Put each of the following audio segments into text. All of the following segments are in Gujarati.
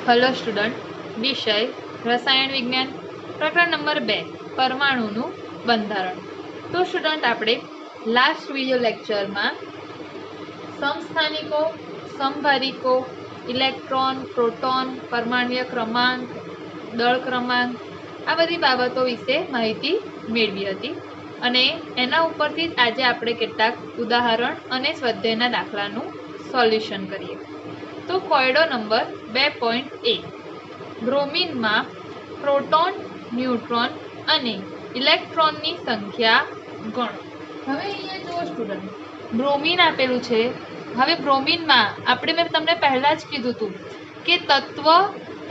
हेलो स्टूडेंट, विषय रसायण विज्ञान, प्रकरण नंबर 2 परमाणुનું બંધારણ। तो स्टूडेंट આપણે लास्ट वीडियो लेक्चर में समस्थानिको, समभारिको, इलेक्ट्रॉन, प्रोटॉन, परमाणुीय क्रमांक, दળ क्रमांक आ बधी बाबतो विશે माहिती મેળવી હતી અને એના ઉપરથી જ આજે આપણે કેટલાક ઉદાહરણ અને સ્વાધ્યાયના દાખલાનું સોલ્યુશન કરીએ। तो कोयडो नंबर 2.1 ब्रोमीन में प्रोटॉन, न्यूट्रॉन अने इलेक्ट्रॉन नी संख्या गणो। हवे अहींया जो स्टूडेंट ब्रोमीन आपेलुं छे, हवे ब्रोमीन में आपणे मैं तमने पहला ज कीधुं हतुं के तत्व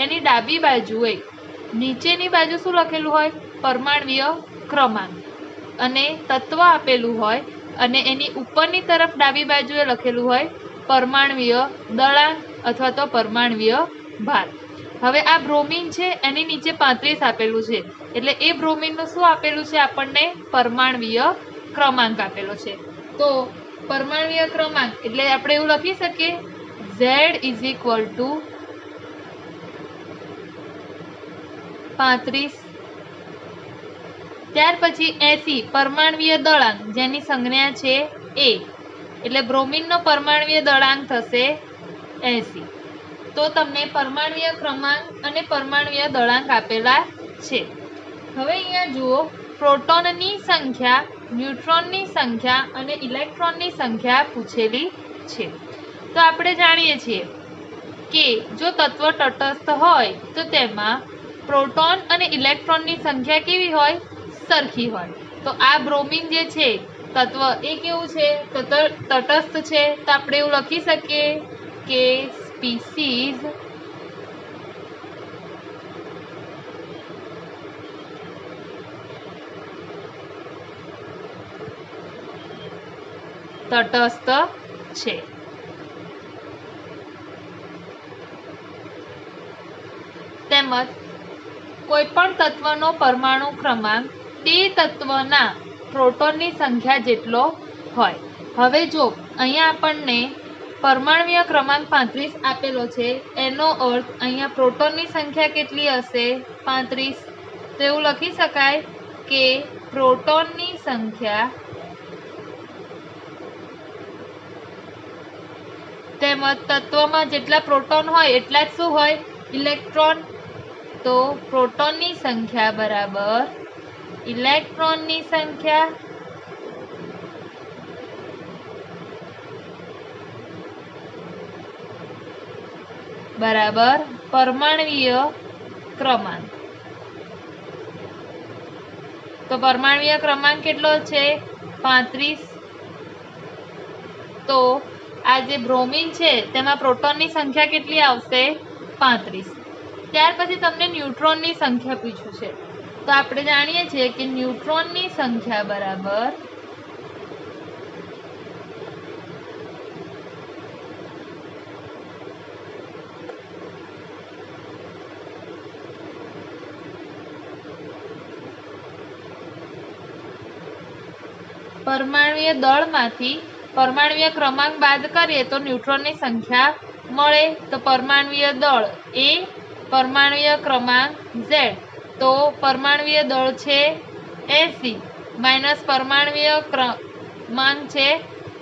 एनी डाबी बाजुए नीचेनी बाजु शुं लखेलुं होय परमाणुीय क्रमांक अने तत्व आपेलुं होय अने एनी उपरनी तरफ डाबी बाजुए लखेलुं होय परमाणुीय दळांक अथवा तो परमाणुीय भार। हवे आ ब्रोमीन छे एनी नीचे 35 आपेलुं छे एटले ए ब्रोमीन नुं शुं आपेलुं छे आपणने परमाणुीय क्रमांक आपेलो छे। तो परमाणुीय क्रमांक एटले आपणे एवुं लखी सकीए Z = 35। त्यार पछी 80 परमाणुीय दळांक जेनी संज्ञा छे A एटले ब्रोमीन नो परमाणुीय दळांक थशे 80। तो तमने परमाणुीय क्रमांक अने परमाणुीय दळांक आपेला छे। हवे अहींया जुओ प्रोटॉननी संख्या, न्यूट्रॉननी संख्या अने इलेक्ट्रॉननी संख्या पूछेली छे। तो आपणे जाणीए छीए के जो तत्व तटस्थ होय तो तेमां प्रोटॉन अने इलेक्ट्रॉननी संख्या केवी होय सरखी होय। तो आ ब्रोमीन जे छे तत्व ए केवुं छे तो तटस्थ छे। तो आपणे एवुं लखी सकीए के स्पीसीज तटस्थ छे। તેમજ कोईपण तत्वनो परमाणु क्रमांक ते तत्वना प्रोटॉननी संख्या जेटलो होय। हवे जो अहींया आपणने परमाणुीय क्रमांक 35 आपेलो छे एनो अर्थ अहींया प्रोटॉननी संख्या केटली हशे 35। तो एवुं लखी शकाय के प्रोटॉननी संख्या તેમજ તત્વમાં જેટલા પ્રોટોન હોય એટલા જ શું હોય ઇલેક્ટ્રોન। તો પ્રોટોનની સંખ્યા બરાબર ઇલેક્ટ્રોનની સંખ્યા બરાબર પરમાણુીય ક્રમાંક। તો પરમાણુીય ક્રમાંક કેટલો છે 35। તો आ जे ब्रोमीन छे तेमां प्रोटॉननी संख्या केटली आवशे 35। त्यार पछी तमने न्यूट्रॉननी संख्या पूछ्युं छे तो आपणे जाणीए छीए के न्यूट्रॉननी संख्या बराबर परमाणुीय दळमांथी परमाणुीय क्रमांक बाद करिए तो न्यूट्रॉननी संख्या मळे। तो परमाणुीय दळ ए, परमाणुीय क्रमांक Z। तो परमाणुीय दळ छे 80 माइनस परमाणुीय क्रमांक छे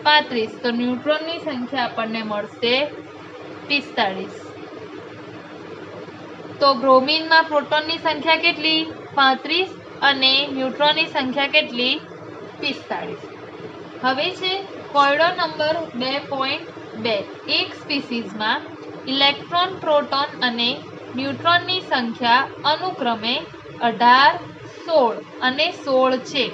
35। तो न्यूट्रॉननी संख्या आपणने मळशे 45। तो ब्रोमीन में प्रोटॉननी संख्या केटली 35 अने न्यूट्रॉननी संख्या केटली 45। हवे छे कोयडो नंबर 2.2 एक स्पीसीज में इलेक्ट्रॉन, प्रोटॉन अने न्यूट्रॉननी संख्या अनुक्रमे 18, 16 अने 16 छे।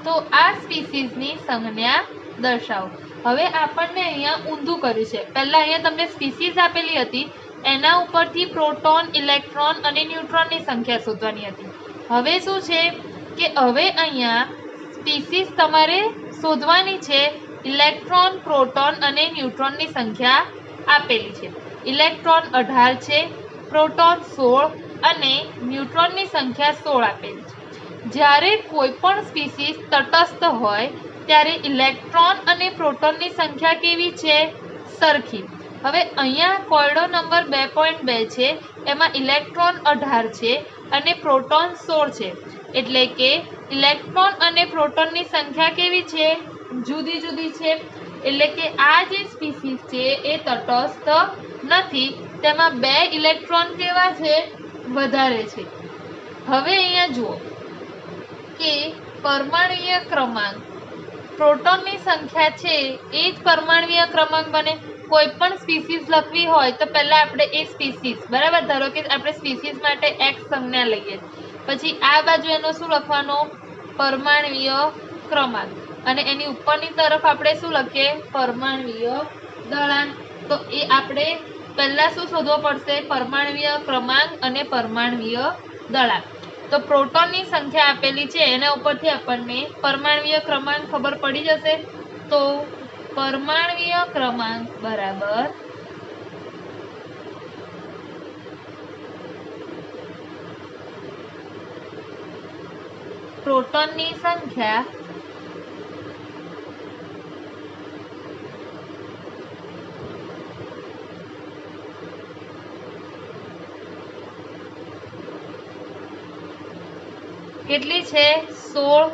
तो आ स्पीसीजनी संज्ञा दर्शावो। हवे आपणने अहींया ऊंधुं कर्युं छे। पहेला अहींया तमने स्पीसीज आपेली हती एना उपरथी प्रोटॉन, इलेक्ट्रॉन अने न्यूट्रॉननी संख्या शोधवानी हती। हवे शुं छे के हवे अहींया स्पीसीज तमारे शोधवानी छे इलेक्ट्रॉन, प्रोटॉन अने न्यूट्रॉननी संख्या आपेली छे। इलेक्ट्रॉन 18 छे, प्रोटॉन 16 अने न्यूट्रॉननी संख्या 16 आपेली छे। ज्यारे कोईपण स्पीसीज तटस्थ होय त्यारे इलेक्ट्रॉन अने प्रोटॉननी संख्या केवी छे सरखी। હવે અહીંયા કોયડો નંબર 2.2 છે, એમાં ઇલેક્ટ્રોન 18 છે અને પ્રોટોન 16 છે. એટલે કે ઇલેક્ટ્રોન અને પ્રોટોનની સંખ્યા કેવી છે? જુદી જુદી છે. એટલે કે આ જે સ્પીસીસ છે એ તટસ્થ નથી, તેમાં 2 ઇલેક્ટ્રોન કેવા છે? વધારે છે. હવે અહીંયા જુઓ કે પરમાણ્વીય ક્રમાંક, પ્રોટોનની સંખ્યા છે એ જ પરમાણ્વીય ક્રમાંક બને. કોઈ પણ સ્પીસીસ લખવી હોય તો પહેલા આપણે એ સ્પીસીસ, બરાબર, ધારો કે આપણે સ્પીસીસ માટે એક્સ સંજ્ઞા લઈએ, પછી આ બાજુ એનો શું લખવાનો? પરમાણ્વીય ક્રમાંક, અને એની ઉપરની તરફ આપણે શું લખીએ? પરમાણ્વીય દળાંક. તો એ આપણે પહેલા શું શોધવો પડશે? પરમાણ્વીય ક્રમાંક અને પરમાણ્વીય દળાંક. તો પ્રોટોનની સંખ્યા આપેલી છે, એના ઉપરથી આપણને પરમાણ્વીય ક્રમાંક ખબર પડી જશે. તો પરમાણ્વીય ક્રમાંક બરાબર પ્રોટોનની સંખ્યા કેટલી છે? 16.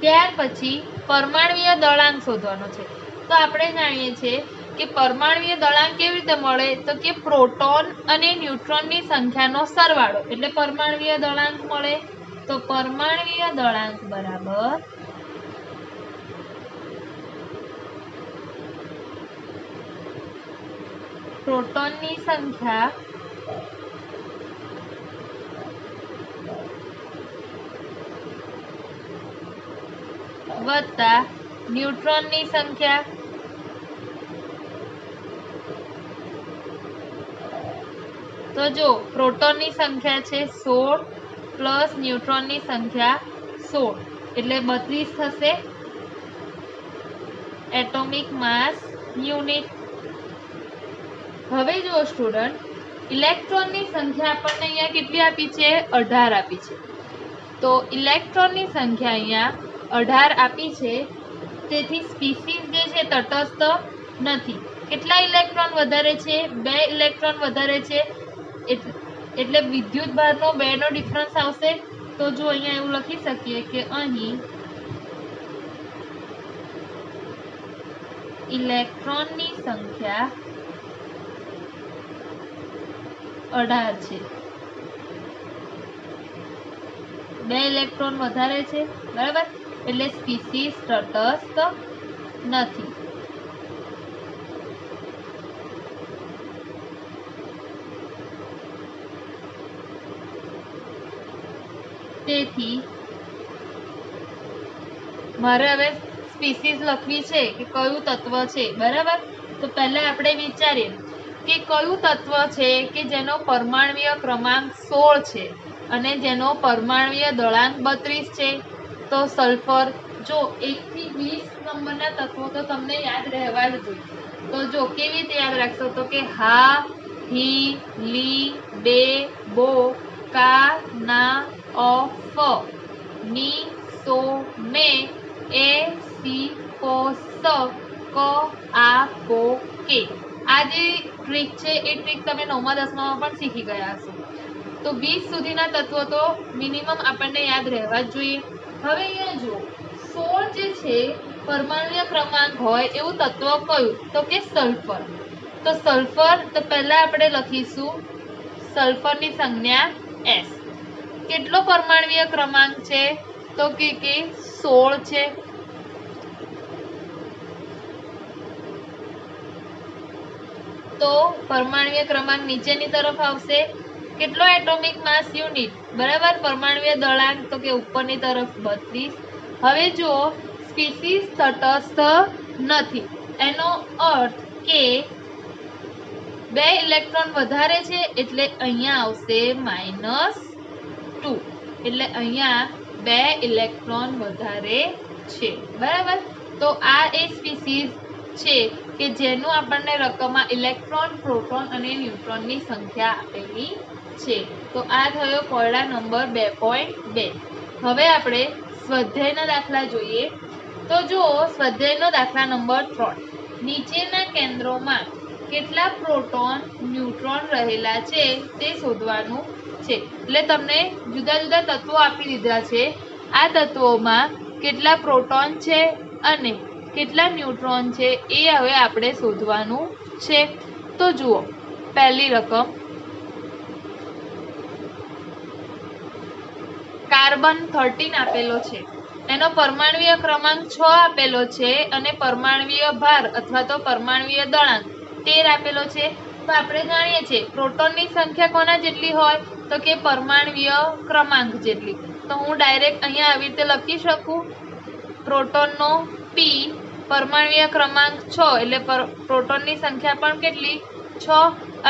ત્યાર પછી પરમાણ્વીય દળાંક શોધવાનો છે. તો આપણે જાણીએ છીએ કે પરમાણ્વીય દળાંક કેવી રીતે મળે? તો કે પ્રોટોન અને ન્યુટ્રોનની સંખ્યાનો સરવાળો એટલે પરમાણ્વીય દળાંક મળે. તો પરમાણ્વીય દળાંક બરાબર પ્રોટોનની સંખ્યા વત્તા ન્યુટ્રોનની સંખ્યા. તો જો પ્રોટોનની સંખ્યા છે 16 પ્લસ ન્યુટ્રોનની સંખ્યા 16 એટલે 32 થશે એટોમિક માસ યુનિટ. હવે જો સ્ટુડન્ટ, ઇલેક્ટ્રોનની સંખ્યા આપણને અહીંયા કેટલી આપી છે? 18 આપી છે. તો ઇલેક્ટ્રોનની સંખ્યા અહીંયા 18 આપી છે, તેથી સ્પીસીસ જે છે તટસ્થ નથી. કેટલા ઇલેક્ટ્રોન વધારે છે? 2 ઇલેક્ટ્રોન વધારે છે, એટલે વિદ્યુત ભારનો 2 નો ડિફરન્સ આવશે. તો જો અહીંયા એવું લખી શકીએ કે અહીં ઇલેક્ટ્રોનની સંખ્યા 18 છે, 2 ઇલેક્ટ્રોન વધારે છે, બરાબર, એટલે સ્પીસીસ તટસ્થ નથી. તેથી મારે હવે સ્પીસીસ લખવી છે કે કયું તત્વ છે, બરાબર. તો પહેલા આપણે વિચારીએ કે કયું તત્વ છે કે જેનો પરમાણ્વીય ક્રમાંક 16 છે અને જેનો પરમાણ્વીય દળાંક 32 છે. તો સલ્ફર. જો 1 થી 20 નંબરના તત્વો તો તમને યાદ રહેવા જ જોઈએ. તો જો કેવી રીતે યાદ રાખશો? તો કે હા, હી, લી, બે, બો, કા, ના, અ, ફ, ની, સો, મે, એ, સી, કો, સ, ક, આ, કો, કે. આ જે ટ્રીક છે એ ટ્રીક તમે 9મા 10મામાં પણ શીખી ગયા હશો. તો 20 સુધીના તત્વો તો મિનિમમ આપણને યાદ રહેવા જ જોઈએ. હવે અહીંયા જુઓ, 16 જે છે પરમાણ્વીય ક્રમાંક હોય એવું તત્વ કયું? તો કે સલ્ફર. તો સલ્ફર, તો પહેલા આપણે લખીશું સલ્ફરની સંજ્ઞા S. કેટલો પરમાણ્વીય ક્રમાંક છે? તો કે 16 છે. તો પરમાણ્વીય ક્રમાંક નીચેની તરફ આવશે. કેટલો એટોમિક માસ યુનિટ? બરાબર, પરમાણ્વીય દળાંક તો કે ઉપરની તરફ 32. હવે જો સ્પીસીસ તટસ્થ નથી, એનો અર્થ કે 2 ઇલેક્ટ્રોન વધારે છે, એટલે અહીંયા આવશે -2. એટલે અહીંયા 2 ઇલેક્ટ્રોન વધારે છે, બરાબર. તો આ એ સ્પીસીસ છે કે જેનું આપણને રકમમાં ઇલેક્ટ્રોન, પ્રોટોન અને ન્યુટ્રોનની સંખ્યા આપેલી છે. તો આ થયો કોયડા નંબર 2.2. હવે આપણે સ્વાધ્યાયના દાખલા જોઈએ. તો જો સ્વાધ્યાયનો દાખલા નંબર 3. નીચેના કેન્દ્રોમાં કેટલા પ્રોટોન ન્યુટ્રોન રહેલા છે તે શોધવાનું છે. એટલે તમને જુદા જુદા તત્વો આપી દીધા છે. આ તત્વોમાં કેટલા પ્રોટોન છે અને કેટલા ન્યુટ્રોન છે એ હવે આપણે શોધવાનું છે. તો જુઓ, પહેલી રકમ કાર્બન 13 આપેલો છે, એનો પરમાણ્વીય ક્રમાંક 6 આપેલો છે અને પરમાણ્વીય ભાર અથવા તો પરમાણ્વીય દળાંક 13 આપેલો છે. તો આપણે જાણીએ છીએ પ્રોટોનની સંખ્યા કોના જેટલી હોય તો કે પરમાણ્વીય ક્રમાંક જેટલી. તો હું ડાયરેક્ટ અહીંયા આવી રીતે લખી શકું, પ્રોટોનનો પી પરમાણ્વીય ક્રમાંક 6 એટલે પ્રોટોનની સંખ્યા પણ કેટલી 6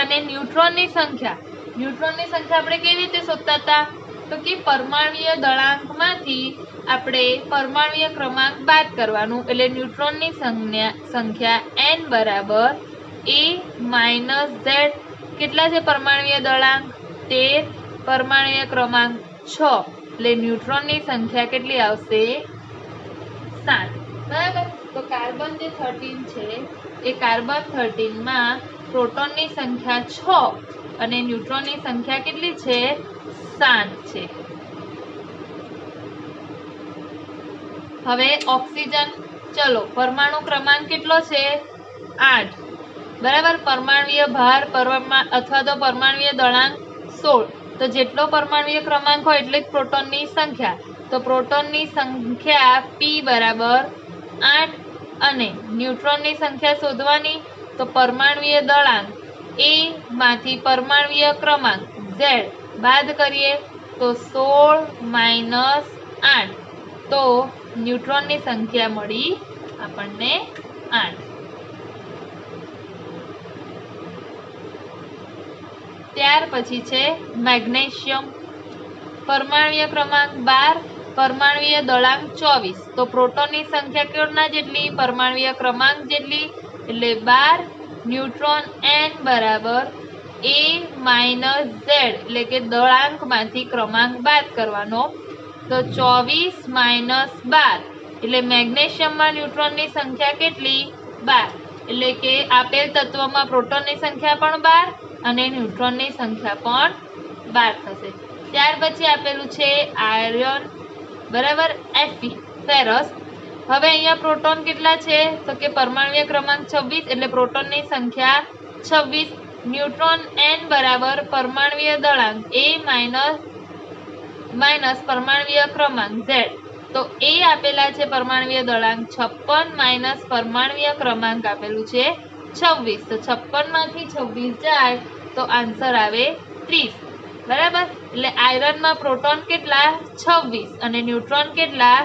અને ન્યુટ્રોનની સંખ્યા આપણે કેવી રીતે શોધતા હતા તો કે પરમાણ્વીય દળાંકમાંથી આપણે પરમાણ્વીય ક્રમાંક બાદ કરવાનું, એટલે ન્યુટ્રોનની સંખ્યા n બરાબર a માઇનસ z. કેટલા છે પરમાણ્વીય દળાંક 13, પરમાણ્વીય ક્રમાંક 6 એટલે ન્યુટ્રોનની સંખ્યા કેટલી આવશે 7. બરાબર. તો કાર્બન જે 13 છે એ કાર્બન 13 માં પ્રોટોનની સંખ્યા 6 અને ન્યુટ્રોનની સંખ્યા કેટલી છે 7 છે. હવે ઓક્સિજન, ચલો પરમાણુ ક્રમાંક કેટલો છે 8. બરાબર. પરમાણ્વીય ભાર અથવા તો પરમાણ્વીય દળાંક 16. તો જેટલો પરમાણ્વીય ક્રમાંક હોય એટલે જ પ્રોટોનની સંખ્યા. તો પ્રોટોનની સંખ્યા p બરાબર 8 અને ન્યુટ્રોનની સંખ્યા શોધવાની. તો પરમાણ્વીય દળાંક a માંથી પરમાણ્વીય ક્રમાંક z બાદ કરીએ તો 16 માઇનસ 8. તો ન્યુટ્રોનની સંખ્યા મળી આપણને 8. ત્યાર પછી છે મેગ્નેશિયમ, પરમાણ્વીય ક્રમાંક 12, પરમાણ્વીય દળાંક 24. તો પ્રોટોનની સંખ્યા કોના જેટલી પરમાણ્વીય ક્રમાંક જેટલી એટલે 12. ન્યુટ્રોન n બરાબર a માઇનસ z એટલે કે દળાંકમાંથી ક્રમાંક બાદ કરવાનો. તો 24 માઇનસ 12 એટલે મેગ્નેશિયમમાં ન્યુટ્રોનની સંખ્યા કેટલી 12. એટલે કે આપેલ તત્વમાં પ્રોટોનની સંખ્યા પણ 12 અને ન્યુટ્રોનની સંખ્યા પણ 12 થશે. ત્યાર પછી આપેલું છે આયર્ન બરાબર Fe, ફેરસ. હવે અહીંયા પ્રોટોન કેટલા છે તો કે પરમાણ્વીય ક્રમાંક 26 એટલે પ્રોટોનની સંખ્યા 26. ન્યુટ્રોન n બરાબર પરમાણ્વીય દળાંક a માઇનસ પરમાણ્વીય ક્રમાંક z. તો a આપેલા છે પરમાણ્વીય દળાંક 56 માઇનસ પરમાણ્વીય ક્રમાંક આપેલું છે 26. તો 56 માંથી 26 જાય તો આન્સર આવે 30. બરાબર. એટલે આયરનમાં પ્રોટોન કેટલા 26 અને ન્યુટ્રોન કેટલા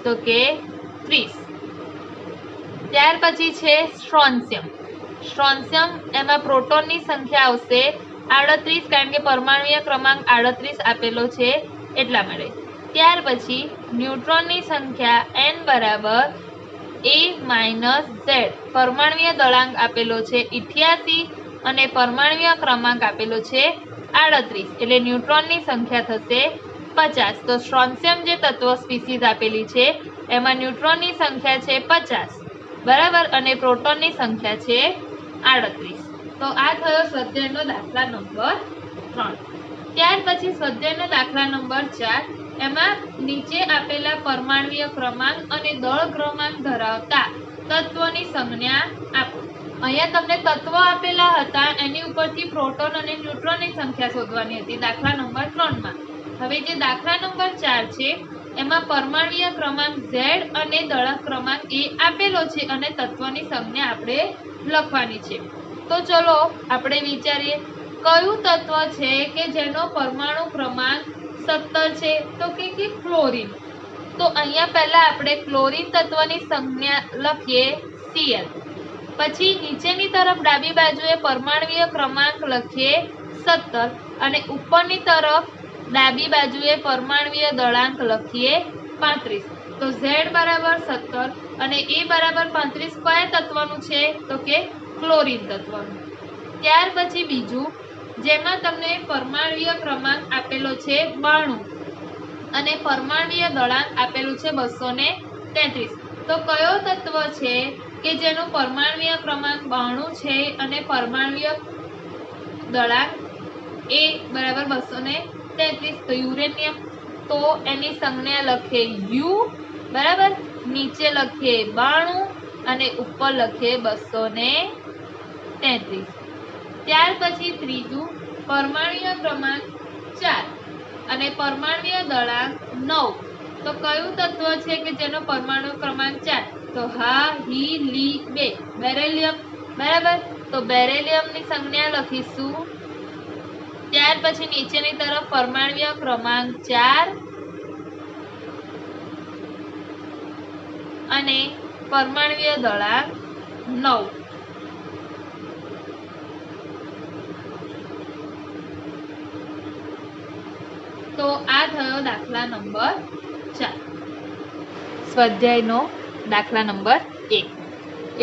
તો કે 30. ત્યાર પછી છે સ્ટ્રોન્શિયમ, એમાં પ્રોટોનની સંખ્યા આવશે 38 કારણ કે પરમાણ્વીય ક્રમાંક 38 આપેલો છે એટલા માટે. ત્યાર પછી ન્યુટ્રોનની સંખ્યા n બરાબર a માઇનસ z. પરમાણ્વીય દળાંક આપેલો છે 88 અને પરમાણ્વીય ક્રમાંક આપેલો છે 38 એટલે ન્યુટ્રોનની સંખ્યા થશે 50. તો સ્ટ્રોન્શિયમ જે તત્વ સ્પીસીઝ આપેલી છે એમાં ન્યુટ્રોનની સંખ્યા છે 50 બરાબર અને પ્રોટોનની સંખ્યા છે 38. તો આ થયો સ્વાધ્યાયનો દાખલા નંબર 3. ત્યાર પછી સ્વાધ્યાયનો દાખલા નંબર 4. એમાં નીચે આપેલા પરમાણ્વીય ક્રમાંક અને દળ ક્રમાંક ધરાવતા તત્વની સંજ્ઞા આપો. અહીંયા તમને તત્વો આપેલા હતા એની ઉપરથી પ્રોટોન અને ન્યુટ્રોનની સંખ્યા શોધવાની હતી દાખલા નંબર 3 માં. હવે જે દાખલા નંબર 4 છે એમાં પરમાણ્વીય ક્રમાંક z અને દળક ક્રમાંક a આપેલો છે અને તત્વની સંજ્ઞા આપણે લખવાની છે. તો ચલો આપણે વિચારીએ કયું તત્વ છે કે જેનો પરમાણુ ક્રમાંક 17 છે તો કે ક્લોરીન. તો અહીંયા પહેલા આપણે ક્લોરીન તત્વની સંજ્ઞા લખીએ Cl. પછી નીચેની તરફ ડાબી બાજુએ પરમાણ્વીય ક્રમાંક લખીએ 17 અને ઉપરની તરફ ડાબી બાજુએ પરમાણ્વીય દળાંક લખીએ 35. તો Z બરાબર 17 અને A બરાબર 35 કયા તત્વનું છે તો કે ક્લોરીન તત્વનું. ત્યાર પછી બીજું જેમાં તમને પરમાણ્વીય ક્રમાંક આપેલો છે 92 અને પરમાણ્વીય દળાંક આપેલું છે 233. તો કયો તત્વ છે કે જેનો પરમાણ્વીય ક્રમાંક 92 છે અને પરમાણ્વીય દળાંક એ બરાબર 233, તો યુરેનિયમ તો એની સંજ્ઞા લખીએ યુ બરાબર, નીચે લખીએ 92 અને ઉપર લખીએ 233. ત્યાર પછી ત્રીજું પરમાણ્વીય ક્રમાંક 4 અને પરમાણ્વીય દળાંક 9. તો કયું તત્વ છે કે જેનો પરમાણુ ક્રમાંક 4? તો હા હી લી બે બેરેલિયમ બરાબર, તો બેરેલિયમની સંજ્ઞા લખીશું. ત્યાર પછી નીચેની તરફ પરમાણ્વીય ક્રમાંક 4 અને પરમાણ્વીય દળાંક 9. તો આ થયો દાખલા નંબર 4. સ્વાધ્યાયનો દાખલા નંબર 1.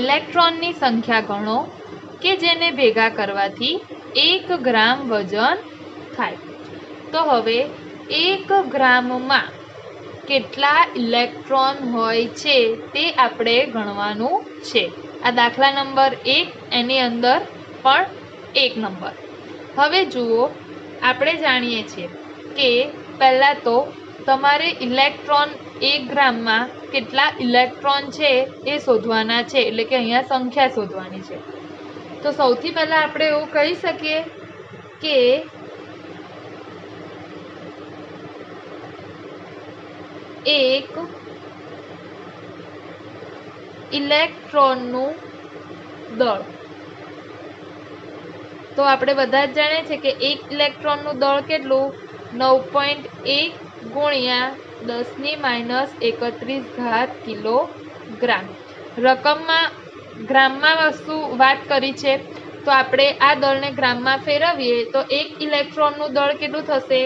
ઇલેક્ટ્રોનની સંખ્યા ગણો કે જેને ભેગા કરવાથી 1 ગ્રામ વજન થાય. તો હવે 1 ગ્રામમાં કેટલા ઇલેક્ટ્રોન હોય છે તે આપણે ગણવાનું છે. આ દાખલા નંબર 1, એની અંદર પણ 1 નંબર. હવે જુઓ, આપણે જાણીએ છીએ કે પહેલાં તો તમારે ઇલેક્ટ્રોન 1 ગ્રામમાં કેટલા ઇલેક્ટ્રોન છે એ શોધવાના છે, એટલે કે અહીંયા સંખ્યા શોધવાની છે. તો સૌથી પહેલાં આપણે એવું કહી શકીએ કે એક ઇલેક્ટ્રોનનું દળ. તો આપણે બધા જ જાણીએ છીએ કે એક ઇલેક્ટ્રોનનું દળ કેટલું? 9.1 ગુણ્યા 10⁻31 કિલોગ્રામ. રકમમાં ગ્રામમાં વસ્તુ વાત કરી છે, તો આપણે આ દળને ગ્રામમાં ફેરવીએ તો એક ઇલેક્ટ્રોનનું દળ કેટલું થશે?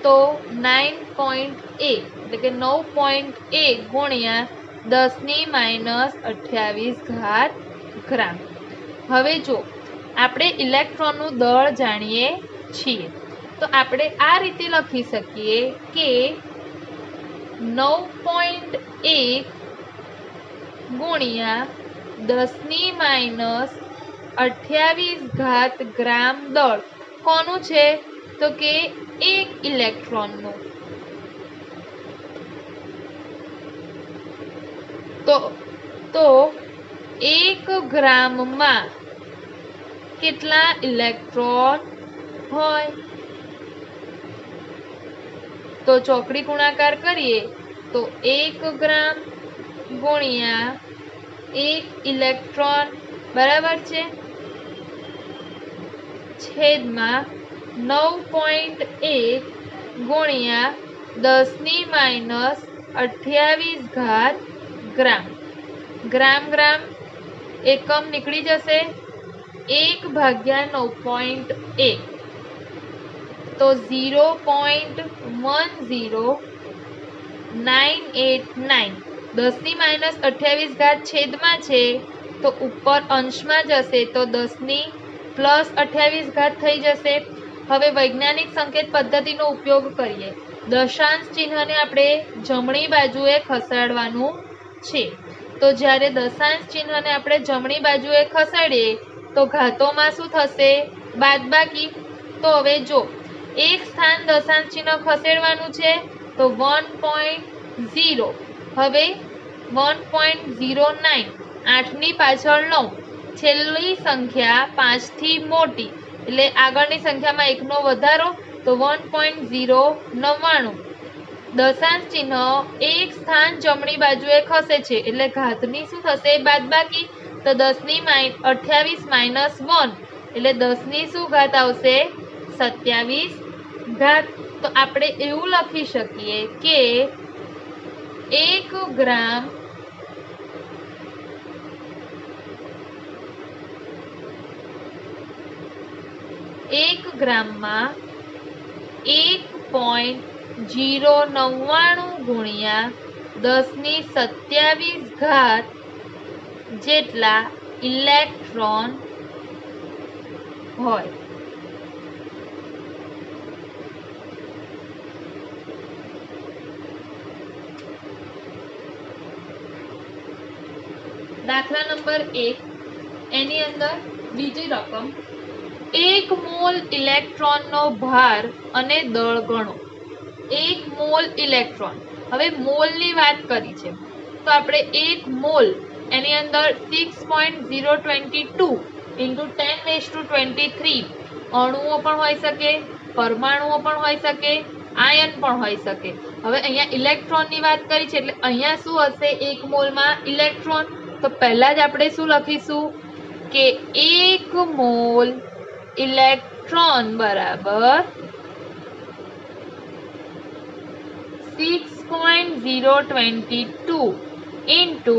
તો 9.1 એટલે કે 9.1 ગુણ્યા 10⁻28 ગ્રામ. હવે જો આપણે ઇલેક્ટ્રોનનું દળ જાણીએ છીએ, તો આપણે આ રીતે લખી શકીએ કે 9.1 ગુણ્યા 10⁻28 ગ્રામ દળ કોનું છે? તો કે એક ઇલેક્ટ્રોનનું. તો 1 ગ્રામમાં કેટલા ઇલેક્ટ્રોન હોય? તો ચોકડી ગુણાકાર કરીએ તો 1 ગ્રામ ગુણ્યા 1 ઇલેક્ટ્રોન બરાબર છે, છેદમાં 9.1 ગુણ્યા 10⁻28 ગ્રામ. ગ્રામ ગ્રામ એકમ નીકળી જશે, 1/9.1 તો 0.10989. 10⁻28 છેદમાં છે તો ઉપર અંશમાં જશે તો 10⁻+28 થઈ જશે. હવે વૈજ્ઞાનિક સંકેત પદ્ધતિનો ઉપયોગ કરીએ. દશાંશ ચિહ્નને આપણે જમણી બાજુએ ખસેડવાનું છે. તો જ્યારે દશાંશ ચિહ્નને આપણે જમણી બાજુએ ખસેડીએ તો ઘાતોમાં શું થશે? બાદબાકી. તો હવે જો એક સ્થાન દશાંશ ચિહ્ન ખસેડવાનું છે તો 1.0. હવે 1.09, 8ની પાછળ 9, છેલ્લી સંખ્યા 5 થી મોટી એટલે આગળની સંખ્યામાં 1નો વધારો તો 1.099. દશાંશ ચિહ્ન એક સ્થાન જમણી બાજુએ ખસે છે એટલે ઘાતની શું થશે? બાદબાકી. તો 10⁻28 - 1 એટલે 10ની શું ઘાત આવશે? 27 ઘાત. તો આપણે એવું લખી શકીએ કે 1 ગ્રામ ગ્રામમાં 1.099 ગુણ્યા 10⁻27 જેટલા ઇલેક્ટ્રોન હોય. દાખલા નંબર 1 એની અંદર બીજી રકમ 1 મોલ ઇલેક્ટ્રોનનો ભાર અને દળ ગણો. 1 મોલ ઇલેક્ટ્રોન, હવે મોલની વાત કરી છે તો આપણે 1 મોલ એની અંદર 6.022 into 10⁻23 અણુઓ પણ હોઈ શકે, પરમાણુઓ પણ હોઈ શકે, આયન પણ હોઈ શકે. હવે અહીંયા ઇલેક્ટ્રોનની વાત કરી છે એટલે અહીંયા શું હશે 1 મોલમાં ઇલેક્ટ્રોન, તો પહેલા જ આપણે શું લખીશું કે 1 મોલ ઇલેક્ટ્રોન બરાબર 6.022 into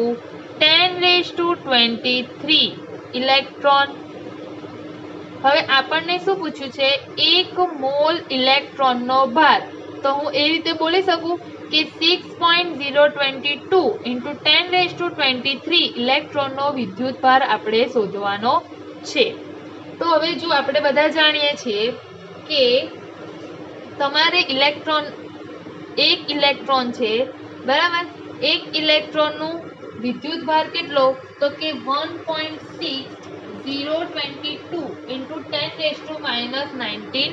10⁻23 ઇલેક્ટ્રોન. હવે આપણને શું પૂછ્યું છે 1 મોલ ઇલેક્ટ્રોનનો ભાર, તો હું એ રીતે બોલી શકું કે 6.022 into 10⁻23 ઇલેક્ટ્રોનનો વિદ્યુત ભાર આપણે શોધવાનો છે. તો હવે જો આપણે બધા જાણીએ છીએ કે તમારે એક ઇલેક્ટ્રોન છે બરાબર, એક ઇલેક્ટ્રોનનું વિદ્યુત ભાર કેટલો, તો કે 1.6022 into 10⁻19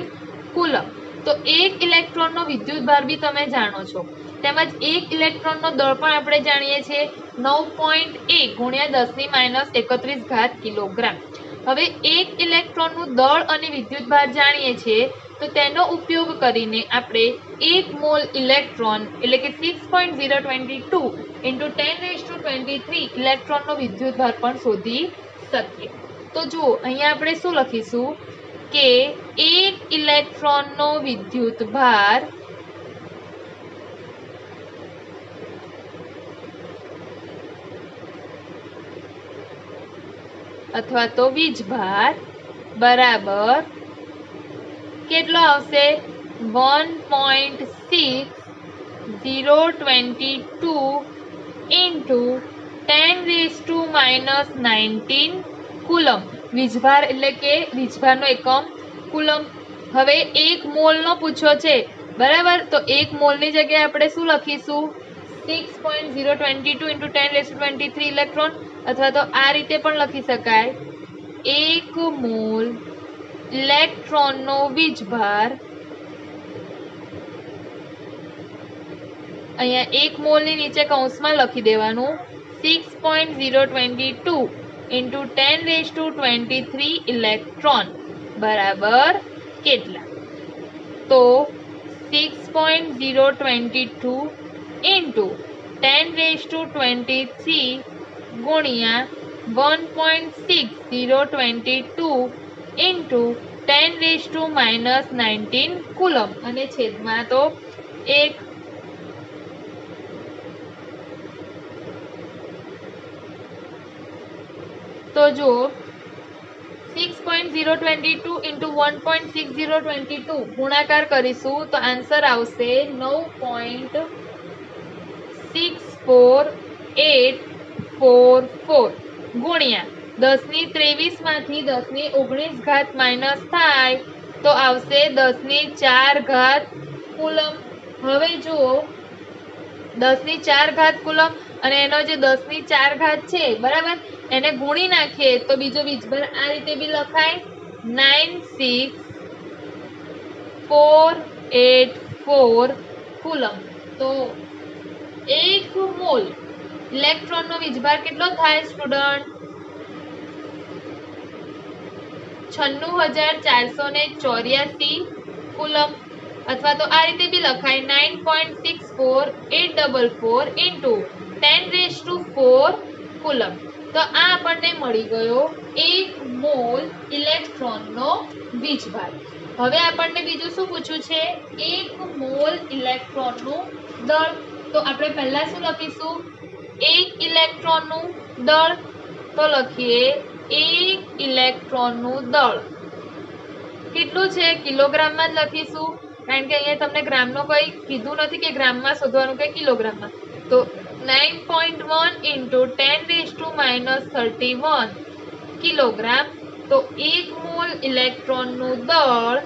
કુલમ. તો એક ઇલેક્ટ્રોનનો વિદ્યુત ભાર બી તમે જાણો છો, તેમજ એક ઇલેક્ટ્રોનનો દળ પણ આપણે જાણીએ છીએ 9.1 ગુણ્યા 10⁻31 કિલોગ્રામ. હવે એક ઇલેક્ટ્રોનનું દળ અને વિદ્યુત ભાર જાણીએ છીએ તો તેનો ઉપયોગ કરીને આપણે 1 મોલ ઇલેક્ટ્રોન એટલે કે 6.022 into 10⁻23 ઇલેક્ટ્રોનનો વિદ્યુત ભાર પણ શોધી શકીએ. તો જુઓ અહીંયા આપણે શું લખીશું કે એક ઇલેક્ટ્રોનનો વિદ્યુત ભાર અથવા તો વીજભાર બરાબર કેટલો આવશે 1.6022 into 10⁻19 કુલમ. વીજભાર એટલે કે વીજભારનો એકમ કુલમ. હવે 1 મોલનો પૂછ્યો છે બરાબર, તો 1 મોલની જગ્યાએ આપણે શું લખીશું 6.022 into 10⁻23 ઇલેક્ટ્રોન, અથવા તો આ રીતે પણ લખી શકાય 1 મોલ ઇલેક્ટ્રોનનો વીજભાર, અહીંયા 1 મોલની નીચે કૌંસમાં લખી દેવાનું 6.022 into 10⁻23 ઇલેક્ટ્રોન બરાબર કેટલા, તો 6.022 into 10⁻23 ગુણ્યા 1.6022 into 10⁻19 કુલમ અને છેદમાં તો 1. તો જો 6.022 into 1.6022 ગુણાકાર કરીશું તો આન્સર આવશે 9.64844 ગુણ્યા 10⁻23 માંથી 10⁻19 માઇનસ થાય તો આવશે 10⁻4 કુલમ. હવે જુઓ 10⁻4 કુલમ અને એનો જે 10⁻4 છે બરાબર, એને ગુણી નાખીએ તો બીજો વીજભાર આ રીતે બી લખાય 96484 કુલમ. તો 1 મોલ ઇલેક્ટ્રોનનો વીજભાર કેટલો થાય સ્ટુડન્ટ 96484 કુલમ, અથવા તો આ રીતે બી લખાય 9.64844 into 10⁻4 કુલમ. તો આ આપણને મળી ગયો 1 મોલ ઇલેક્ટ્રોનનો વીજભાર. હવે આપણને બીજું શું પૂછ્યું છે 1 મોલ ઇલેક્ટ્રોનનું દળ, તો આપણે પહેલા શું લખીશું 1 ઇલેક્ટ્રોનનું દળ, તો લખીએ 1 ઇલેક્ટ્રોનનું દળ કેટલું છે કિલોગ્રામમાં જ લખીશું, કારણ કે અહીંયા તમને ગ્રામનો કોઈ કીધું નથી કે ગ્રામમાં શોધવાનું કે કિલોગ્રામમાં. તો 9.1 into 10⁻31 કિલોગ્રામ. તો 1 મોલ ઇલેક્ટ્રોનનું દળ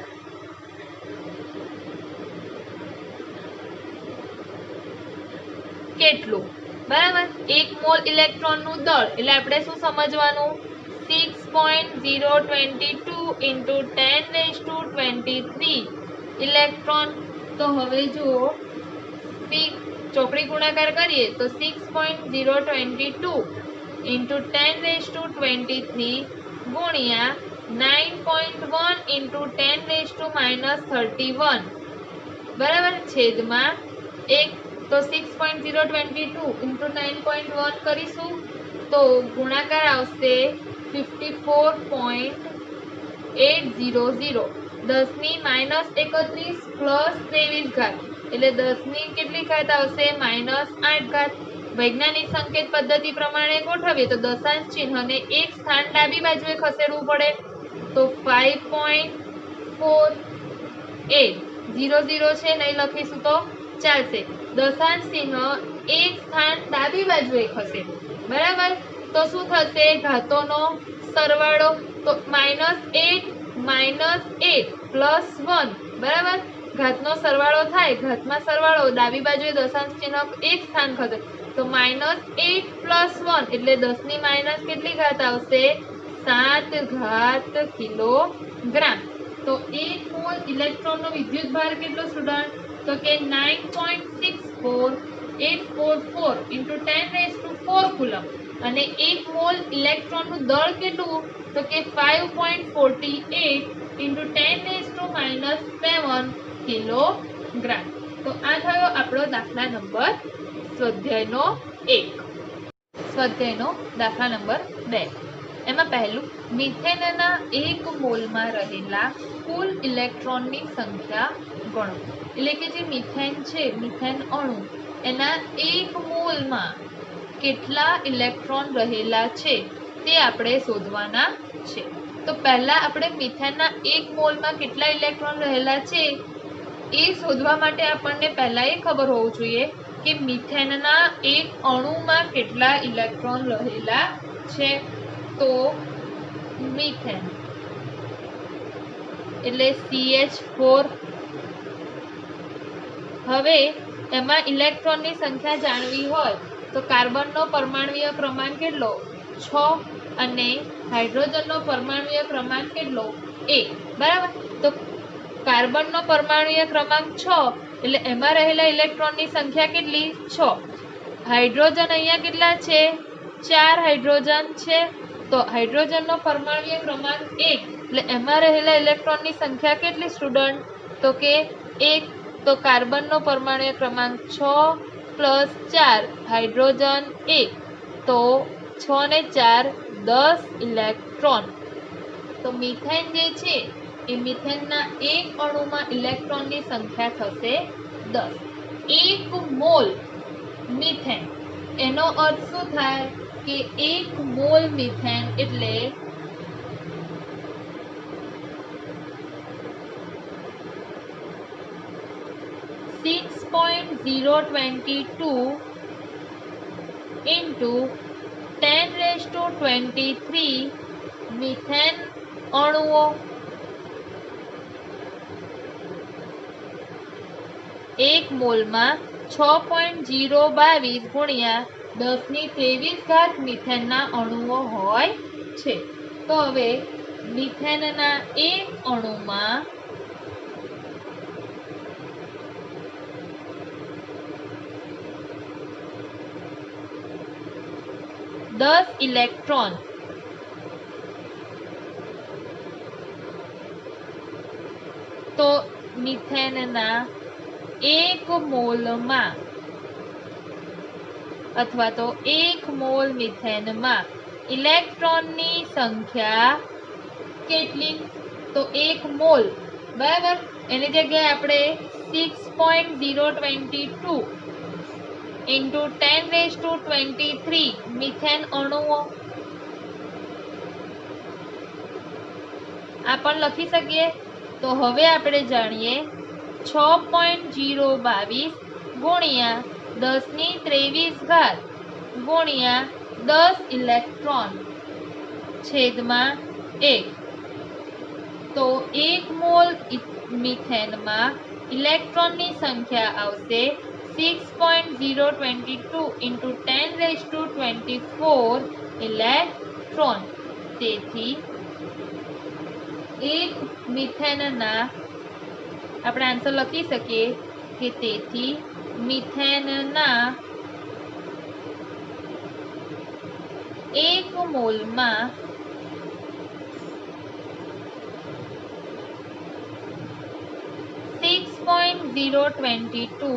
કેટલું બરાબર. 1 મોલ ઇલેક્ટ્રોનનું દળ એટલે આપણે શું સમજવાનું 6.022 into 10⁻23 ઇલેક્ટ્રોન. તો હવે જુઓ ચોકડી ગુણાકાર કરીએ તો 6.022 into 10⁻23 ગુણ્યા 9.1 into 10⁻31 બરાબર છેદમાં 1. તો 6.022 into 9.1 કરીશું તો ગુણાકાર આવશે 54.800 10⁻31 પ્લસ 23 ઘાત એટલે 10ની કેટલી ઘાત આવશે -8 ઘાત. વૈજ્ઞાનિક સંકેત પદ્ધતિ પ્રમાણે ગોઠવીએ તો દશાંશ ચિહ્નને એક સ્થાન ડાબી બાજુએ ખસેડવું પડે તો 5.4800 છે નહીં લખીશું તો ચાલશે. દશાંશ ચિહ્ન એક સ્થાન ડાબી બાજુએ ખસેડવું બરાબર. તો શું થશે ઘાતોનો સરવાળો તો -8 -8 +1 બરાબર. ઘાતનો સરવાળો થાય ઘાતમાં સરવાળો ડાબી બાજુએ દશાંશ ચિહ્ન એક સ્થાન ખસે તો -8 + 1 એટલે 10ની માઇનસ કેટલી ઘાત આવશે 7 ઘાત કિલોગ્રામ. તો 1 મોલ ઇલેક્ટ્રોનનો વિદ્યુત ભાર કેટલો સ્ટુડન્ટ તો કે 9.64844 into 10⁻4 કુલમ અને 1 મોલ ઇલેક્ટ્રોનનું દળ કેટલું તો કે 5.48 into 10⁻7 કિલોગ્રામ. તો આ થયો આપણો દાખલા નંબર સ્વાધ્યાયનો 1. સ્વાધ્યાયનો દાખલા નંબર 2. એમાં પહેલું મિથેનના 1 મોલમાં રહેલા કુલ ઇલેક્ટ્રોનની સંખ્યા ગણો. એટલે કે જે મિથેન છે મિથેન અણુ એના 1 મોલમાં કેટલા ઇલેક્ટ્રોન રહેલા છે તે આપણે શોધવાના છે. તો પહેલા આપણે મિથેનના 1 મોલમાં કેટલા ઇલેક્ટ્રોન રહેલા છે એ શોધવા માટે આપણને પહેલા એ ખબર હોવું જોઈએ કે મિથેનના એક અણુમાં કેટલા ઇલેક્ટ્રોન રહેલા છે. તો મિથેન એટલે CH4. હવે એમાં ઇલેક્ટ્રોનની સંખ્યા જાણવી હોય તો કાર્બનનો પરમાણુય ક્રમાંક કેટલો 6 અને હાઇડ્રોજનનો પરમાણુય ક્રમાંક કેટલો 1 બરાબર. તો કાર્બનનો પરમાણુય ક્રમાંક 6 એટલે એમાં રહેલા ઇલેક્ટ્રોનની સંખ્યા કેટલી 6. હાઇડ્રોજન અહીંયા કેટલા છે 4 હાઇડ્રોજન છે તો હાઇડ્રોજનનો પરમાણુય ક્રમાંક 1 એટલે એમાં રહેલા ઇલેક્ટ્રોનની સંખ્યા કેટલી સ્ટુડન્ટ તો કે 1. તો કાર્બનનો પરમાણુય ક્રમાંક 6 + 4 હાઇડ્રોજન 1 તો 6 ને 4 10 ઇલેક્ટ્રોન. તો મિથેન જે છે એ મિથેનના એક અણુમાં ઇલેક્ટ્રોનની સંખ્યા થશે 10. 1 મોલ મિથેન એનો અર્થ શું થાય કે 1 મોલ મિથેન એટલે 6.022 into 10⁻23 મિથેન અણુઓ. 1 મોલમાં 6.022 ગુણ્યા 10⁻23 મિથેનના અણુઓ હોય છે. તો હવે મિથેનના એક અણુમાં દસ ઇલેક્ટ્રોન તો મિથેનના 1 મોલમાં અથવા તો 1 મોલ મિથેનમાં ઇલેક્ટ્રોનની સંખ્યા કેટલી તો 1 મોલ બરાબર એની જગ્યાએ આપણે 6.022 into 10⁻23 મિથેન અણુઓ આ પણ લખી શકીએ. તો હવે આપણે જાણીએ 6.022 ગુણ્યા 10⁻23 ગુણ્યા 10 ઇલેક્ટ્રોન છેદમાં 1. તો 1 મોલ મિથેનમાં ઇલેક્ટ્રોનની સંખ્યા આવશે 6.022 into 10⁻24 ઇલેક્ટ્રોન. તેથી એક મિથેનના આપણે આન્સર લખી શકીએ કે તેથી મિથેનના 1 મોલમાં 6.022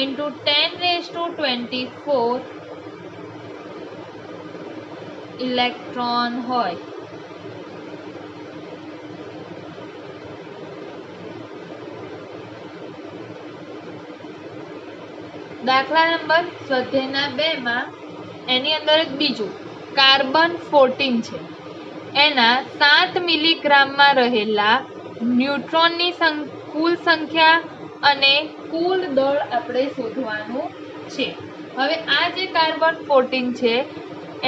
into 10⁻24 ઇલેક્ટ્રોન હોય. દાખલા નંબર સ્વાધ્યાયના 2 માં એની અંદર એક બીજું કાર્બન 14 છે. એના 7 મિલીગ્રામમાં રહેલા ન્યુટ્રોનની કુલ સંખ્યા અને કુલ દળ આપણે શોધવાનું છે. હવે આ જે કાર્બન 14 છે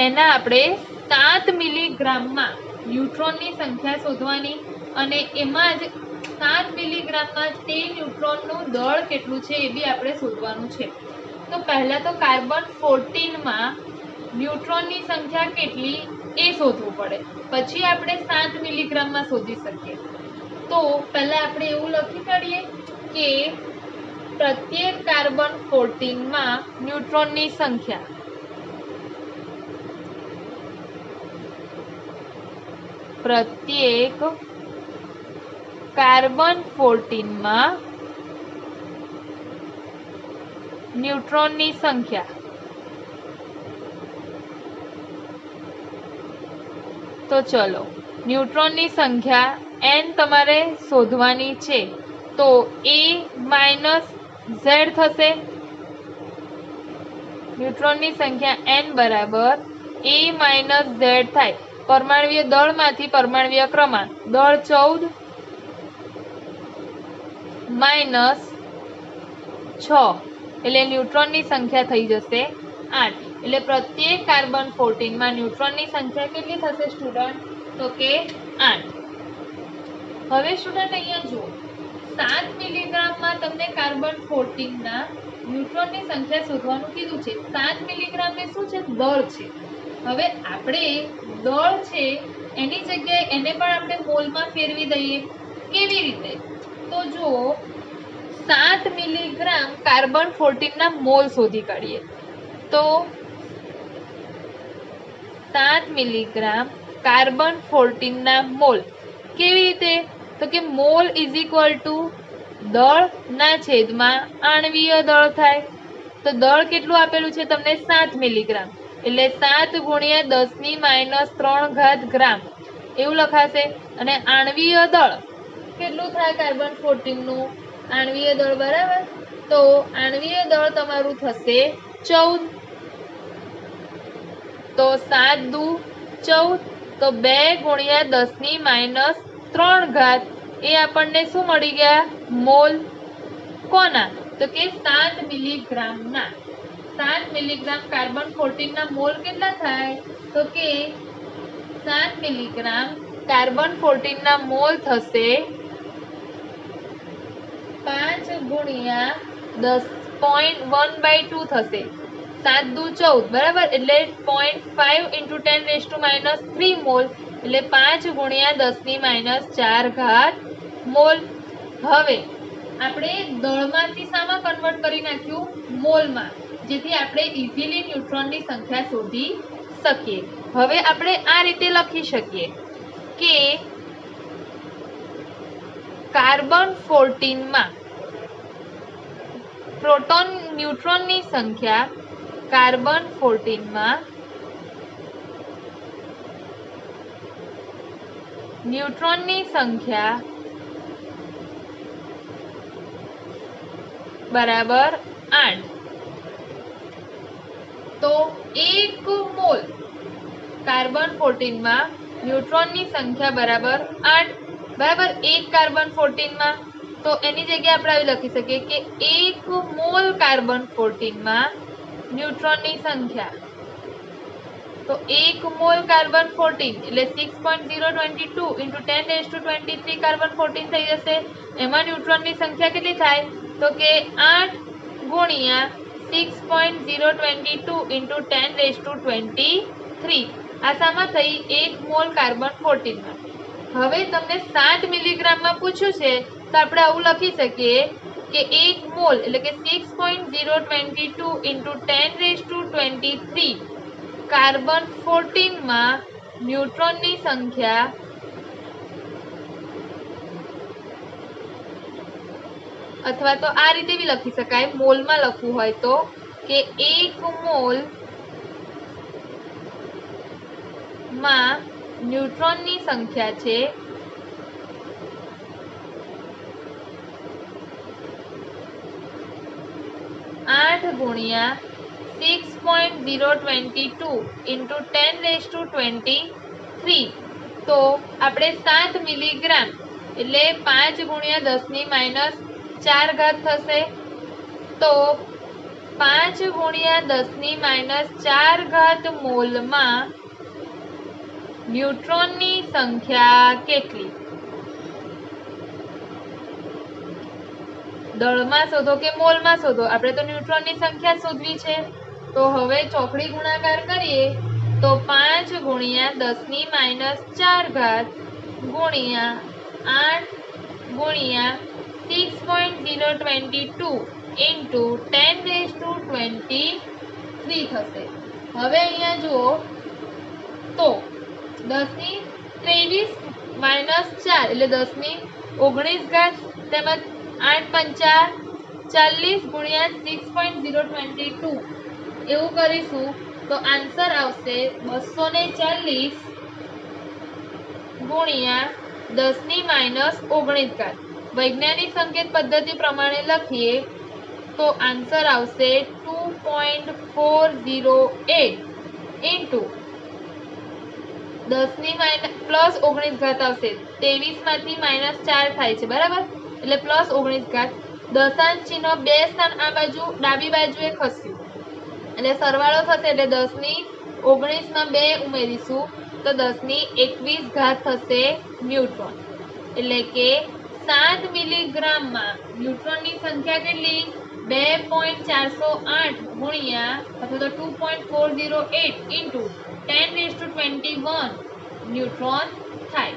એના આપણે 7 મિલીગ્રામમાં ન્યુટ્રોનની સંખ્યા શોધવાની અને એમાં જ 7 મિલીગ્રામમાં તે ન્યુટ્રોનનું દળ કેટલું છે એ બી આપણે શોધવાનું છે. તો પહેલા તો કાર્બન 14 માં ન્યુટ્રોનની સંખ્યા કેટલી એ શોધવું પડે, પછી આપણે 7 મિલીગ્રામમાં શોધી શકીએ. તો પહેલા આપણે એવું લખી કાઢીએ કે પ્રત્યેક કાર્બન 14 માં ન્યુટ્રોનની સંખ્યા પ્રત્યેક કાર્બન 14 માં ન્યુટ્રોનની સંખ્યા. તો ચલો ન્યુટ્રોનની સંખ્યા n તમારે શોધવાની છે. તો a માઇનસ z થશે. ન્યુટ્રોનની સંખ્યા n બરાબર a માઇનસ z થાય. પરમાણ્વીય દળમાંથી પરમાણ્વીય ક્રમાંક, દળ 14 માઇનસ 6 એટલે ન્યુટ્રોનની સંખ્યા થઈ જશે 8. એટલે પ્રત્યેક કાર્બન 14 માં ન્યુટ્રોનની સંખ્યા કેટલી થશે સ્ટુડન્ટ? તો કે 8. હવે સ્ટુડન્ટ અહીંયા જુઓ, 7 મિલીગ્રામમાં તમને કાર્બન 14 ના ન્યુટ્રોનની સંખ્યા શોધવાનું કીધું છે. 7 મિલીગ્રામ એ શું છે? દળ છે. હવે આપણે દળ છે એની જગ્યાએ એને પણ આપણે મોલમાં ફેરવી દઈએ. કેવી રીતે? તો જુઓ, 7 મિલીગ્રામ કાર્બન 14 ના મોલ શોધી કાઢીએ. તો 7 મિલીગ્રામ કાર્બન 14 ના મોલ કેવી રીતે? તો કે મોલ ઇઝ ઇક્વલ ટુ દળ ના છેદમાં આણ્વીય દળ થાય. તો દળ કેટલું આપેલું છે તમને? 7 મિલીગ્રામ. એટલે 7 ગુણ્યા 10⁻³ ગ્રામ એવું લખાશે. અને આણ્વીય દળ કેટલું થાય કાર્બન 14 નું? આણ્વીય દળ બરાબર. તો આણ્વીય દળ તમારું થશે 14. તો 7 દુ 14. તો 2 ગુણ્યા 10⁻³ એ આપણને શું મળી ગયા? મોલ. કોના? તો કે 7 મિલીગ્રામના. 7 મિલીગ્રામ કાર્બન 14 ના મોલ કેટલા થાય? તો કે 7 મિલીગ્રામ કાર્બન 14 ના મોલ થશે 5 ગુણ્યા 10.1/2 થશે. 7 દુ 14 બરાબર. એટલે 0.5 into 10⁻³ મોલ. એટલે 5 ગુણ્યા 10⁻⁴ મોલ. હવે આપણે દળમાંથી શામાં કન્વર્ટ કરી નાખ્યું? મોલમાં. જેથી આપણે ઇઝીલી ન્યુટ્રોનની સંખ્યા શોધી શકીએ. હવે આપણે આ રીતે લખી શકીએ કે કાર્બન 14 માં પ્રોટોન ન્યુટ્રોનની સંખ્યા કાર્બન 14 માં ન્યુટ્રોનની સંખ્યા બરાબર 8. તો 1 મોલ કાર્બન 14 માં ન્યુટ્રોનની સંખ્યા બરાબર 8. બરાબર. 1 કાર્બન 14 માં. તો એની જગ્યાએ આપણે આવી લખી શકીએ કે 1 મોલ કાર્બન 14 માં ન્યુટ્રોનની સંખ્યા. તો 1 મોલ કાર્બન 14 એટલે 6.022 into 10⁻23 કાર્બન 14 થઈ જશે. એમાં ન્યુટ્રોનની સંખ્યા કેટલી થાય? તો કે 8 ગુણ્યા 6.022 ઇન્ટુ 10⁻23 આ શામાં થઈ 1 મોલ કાર્બન 14 માં। હવે તમને 7 મિલીગ્રામમાં પૂછ્યું છે તો આપણે આવું લખી શકીએ કે 1 મોલ એટલે કે 6.022 ઇન્ટુ 10⁻23 કાર્બન 14 માં ન્યુટ્રોનની સંખ્યા अथवा तो आ रीते भी लखी शकाय मोल में लखवू होय तो के 1 मोल में न्यूट्रॉन नी संख्या छे 8 गुणिया 6.022 इंटू 10⁻23 तो आपणे 7 मिलीग्राम एटले 5 गुणिया 10⁻4 घात थशे। तो 5 गुणिया 10⁻4 घात मोल में न्यूट्रॉन नी संख्या केटली दळ में शोधो के मोल में शोधो आपणे तो न्यूट्रॉन नी संख्या शोधवी छे। तो हवे चौकड़ी गुणाकार करिए तो 5 गुणिया 10⁻4 घात गुणिया 8 गुणिया 6.022 इंटू 10⁻23 थशे। हवे अहींया जुओ तो 10⁻23 - 4 એટલે 10⁻19 घात તેમજ 8 पंचा 40 गुणिया 6.022 एवं करीशू तो आंसर आवशे 240 गुणिया 10⁻19 घात। वैज्ञानिक संकेत पद्धति प्रमाणे लखीए तो आंसर आवशे 2.408 इंटू 10⁻+19 घात आवशे 23 मांथी -4 थाय छे बराबर એટલે +19 घात। दशांश चिन्ह 2 स्थान आ बाजू डाबी बाजुए खस्યું એટલે સરવાળો થશે એટલે 10⁻19 માં 2 ઉમેરીશું તો 10⁻21 घात થશે ન્यूट्रॉन। એટલે કે 7 મિલીગ્રામ માં ન્यूट्रॉन ની સંખ્યા કેટલી 2.408 ગુણ્યા અથવા તો 2.408 ઇન્ટુ 10⁻21 ન્यूट्रॉन થાય।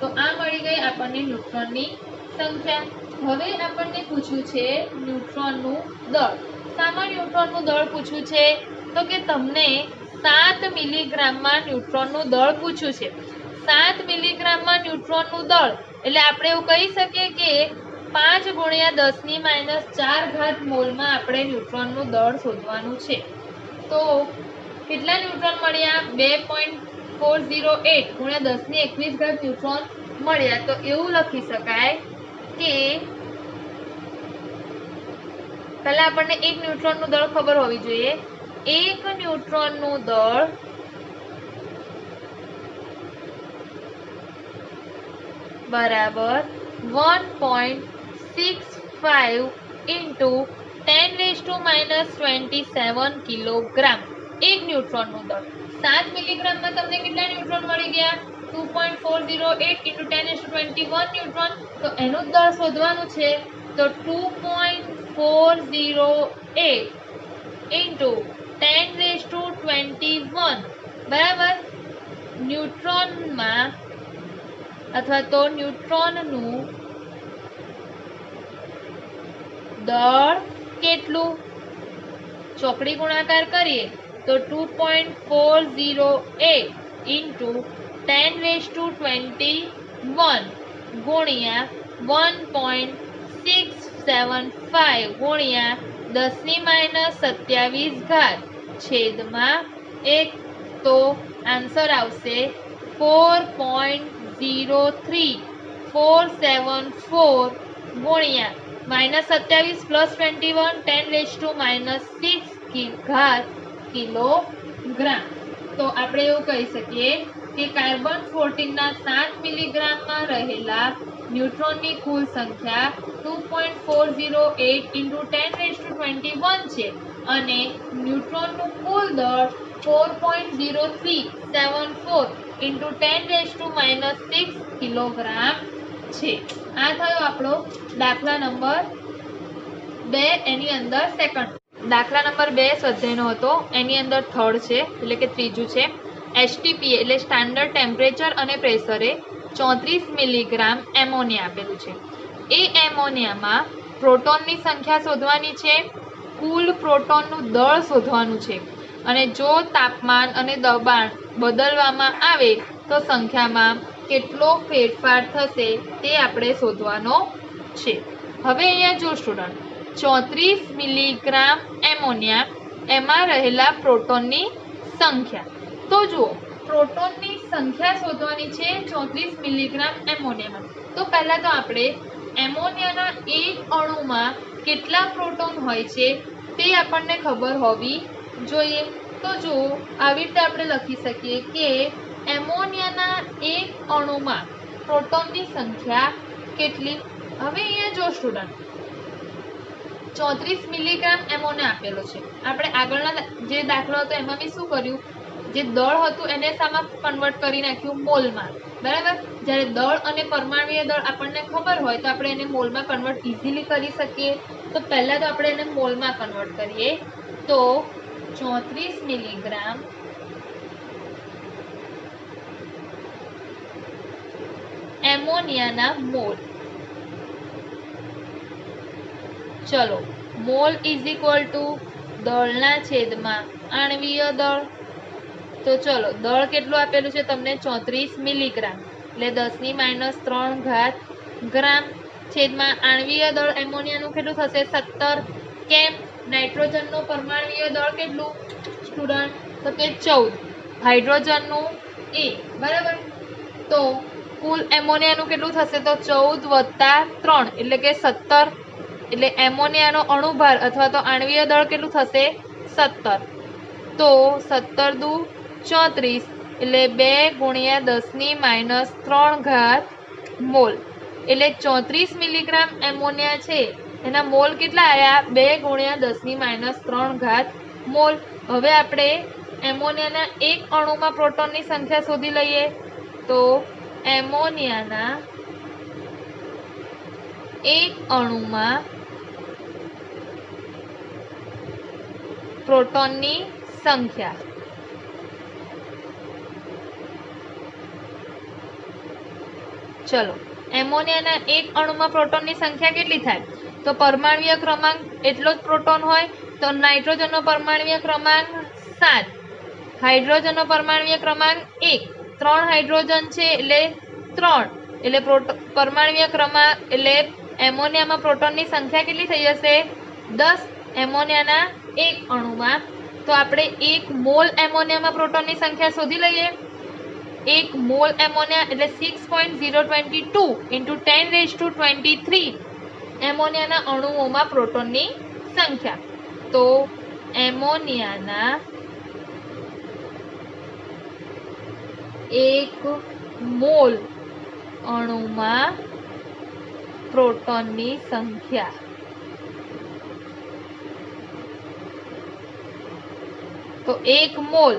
तो आ मળી ગઈ આપણને ન્यूट्रॉन ની संख्या। હવે આપણને પૂછ્યું છે ન્यूट्रॉन નું દળ। સામા ન્यूट्रॉन નું દળ પૂછ્યું છે તો કે તમને 7 મિલીગ્રામ માં ન્यूट्रॉन નું દળ પૂછ્યું છે। 7 મિલીગ્રામ માં ન્यूट्रॉन નું દળ એટલે આપણે એવું કહી શકીએ કે 5 ગુણ્યા 10⁻4 घात मोल में આપણે ન્यूट्रॉन નું દળ શોધવાનું છે। તો કેટલા ન્यूट्रॉन મળ્યા 2.408 ગુણ્યા 10⁻21 घात ન્यूट्रॉन મળ્યા। તો એવું લખી શકાય કે પહેલા આપણને એક ન્यूट्रॉन નું દળ ખબર હોવી જોઈએ। એક ન્यूट्रॉन નું દળ बराबर 1.65 इंटू 10⁻27 किलोग्राम एक न्यूट्रॉन નું દળ। 7 મિલીગ્રામ માં તમને કેટલા ન્यूट्रॉन મળી ગયા 2.408 इंटू 10⁻21 ન્यूट्रॉन। તો એનું દળ શોધવાનું છે તો 2.408 इंटू 10⁻21 बराबर न्यूट्रॉन में अथवा तो न्यूट्रॉन नु दળ કેટલું ચોકડી ગુણાકાર કરીએ તો 2.408 इंटू 10⁻21 गुणिया 1.675 गुणिया 10⁻27 घात छेद में 1 तो आंसर आवशे 4.03474 गुणिया -27 + 21 10⁻6 घात किलोग्राम। तो આપણે એવું કહી શકીએ કે કાર્બન 14 ના 7 મિલીગ્રામ માં રહેલા ન્यूट्रॉन ની કુલ સંખ્યા 2.408 इंटू 10⁻21 છે અને ન્यूट्रॉन નું કુલ દળ 4.0374 इंटू 10⁻6 किलोग्राम છે। આ થયો આપણો દાખલા નંબર બે એની અંદર સેકન્ડ. દાખલા નંબર 2 સ્વાધ્યાયનો હતો, એની અંદર થર્ડ છે એટલે કે ત્રીજું છે. એસટીપી એટલે સ્ટાન્ડર્ડ ટેમ્પરેચર અને પ્રેશરે 34 મિલીગ્રામ એમોનિયા આપેલું છે. એ એમોનિયામાં પ્રોટોનની સંખ્યા શોધવાની છે, કુલ પ્રોટોનનું દળ શોધવાનું છે, અને જો તાપમાન અને દબાણ બદલવામાં આવે તો સંખ્યામાં કેટલો ફેરફાર થશે તે આપણે શોધવાનો છે. હવે અહીંયા જો સ્ટુડન્ટ, 34 મિલીગ્રામ એમોનિયા, એમાં રહેલા પ્રોટોનની સંખ્યા. તો જુઓ, પ્રોટોનની સંખ્યા શોધવાની છે 34 મિલીગ્રામ એમોનિયામાં. તો પહેલાં તો આપણે એમોનિયાના એક અણુમાં કેટલા પ્રોટોન હોય છે તે આપણને ખબર હોવી જોઈએ. તો જુઓ, આવી રીતે આપણે લખી શકીએ કે એમોનિયાના એક અણુમાં પ્રોટોનની સંખ્યા કેટલી. હવે અહીંયા જો સ્ટુડન્ટ, 34 મિલીગ્રામ એમોનિયા આપેલો છે. આપણે આગળના જે દાખલો હતો એમાં બી શું કર્યું, જે દળ હતું એને શામાં કન્વર્ટ કરી નાખ્યું, મોલમાં. બરાબર. જ્યારે દળ અને પરમાણ્વીય દળ આપણને ખબર હોય તો આપણે એને મોલમાં કન્વર્ટ ઇઝીલી કરી શકીએ. તો પહેલા તો આપણે એને મોલમાં કન્વર્ટ કરીએ. તો 34 મિલીગ્રામ એમોનિયાના મોલ. ચલો, મોલ ઇઝ ઇક્વલ ટુ દળના છેદમાં આણ્વીય દળ. તો ચલો, દળ કેટલું આપેલું છે તમને, 34 મિલીગ્રામ એટલે 10⁻³ ગ્રામ, છેદમાં આણ્વીય દળ એમોનિયાનું કેટલું થશે, 17. કેમ? નાઇટ્રોજનનું પરમાણ્વીય દળ કેટલું સ્ટુડન્ટ, તો કે 14. હાઇડ્રોજનનું 1. બરાબર. તો કુલ એમોનિયાનું કેટલું થશે, તો 14 + 3 એટલે કે 17. એટલે એમોનિયાનો અણુભાર અથવા તો આણ્વીય દળ કેટલું થશે, 17. તો 17 દુ 34 એટલે 2 × 10⁻³ મોલ. એટલે 34 મિલીગ્રામ એમોનિયા છે એના મોલ કેટલા આવ્યા, 2 × 10⁻³ મોલ. હવે આપણે એમોનિયાના એક અણુમાં પ્રોટોનની સંખ્યા શોધી લઈએ. તો એમોનિયાના એક અણુમાં પ્રોટોનની સંખ્યા. ચલો, એમોનિયાના એક અણુમાં પ્રોટોનની સંખ્યા કેટલી થાય, તો પરમાણ્વીય ક્રમાંક એટલો જ પ્રોટોન હોય. તો નાઇટ્રોજનનો પરમાણ્વીય ક્રમાંક 7, હાઇડ્રોજનનો પરમાણ્વીય ક્રમાંક 1. 3 હાઇડ્રોજન છે એટલે 3. એટલે પરમાણ્વીય ક્રમાંક એટલે એમોનિયામાં પ્રોટોનની સંખ્યા કેટલી થઈ જશે, 10. એમોનિયાના એક અણુમાં. તો આપણે 1 મોલ એમોનિયામાં પ્રોટોનની સંખ્યા શોધી લઈએ. 1 મોલ એમોનિયા એટલે 6.022 × 10⁻23 એમોનિયાના અણુઓમાં પ્રોટોનની સંખ્યા. તો એમોનિયાના 1 મોલ અણુમાં પ્રોટોનની સંખ્યા. તો 1 મોલ